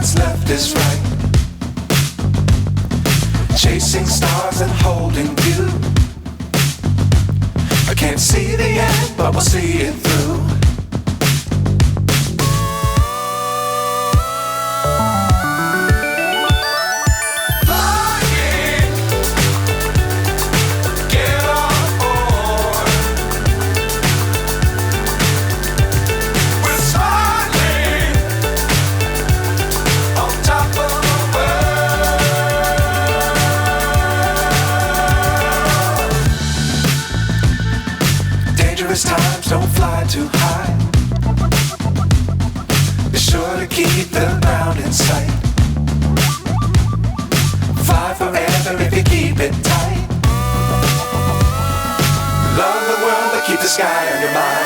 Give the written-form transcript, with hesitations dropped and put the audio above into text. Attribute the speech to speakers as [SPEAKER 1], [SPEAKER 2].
[SPEAKER 1] what's left is right. Chasing stars and holding you. I can't see the end, but we'll see it through. Times don't fly too high. Be sure to keep the ground in sight. Fly forever if you keep it tight. Love the world, but keep the sky on your mind.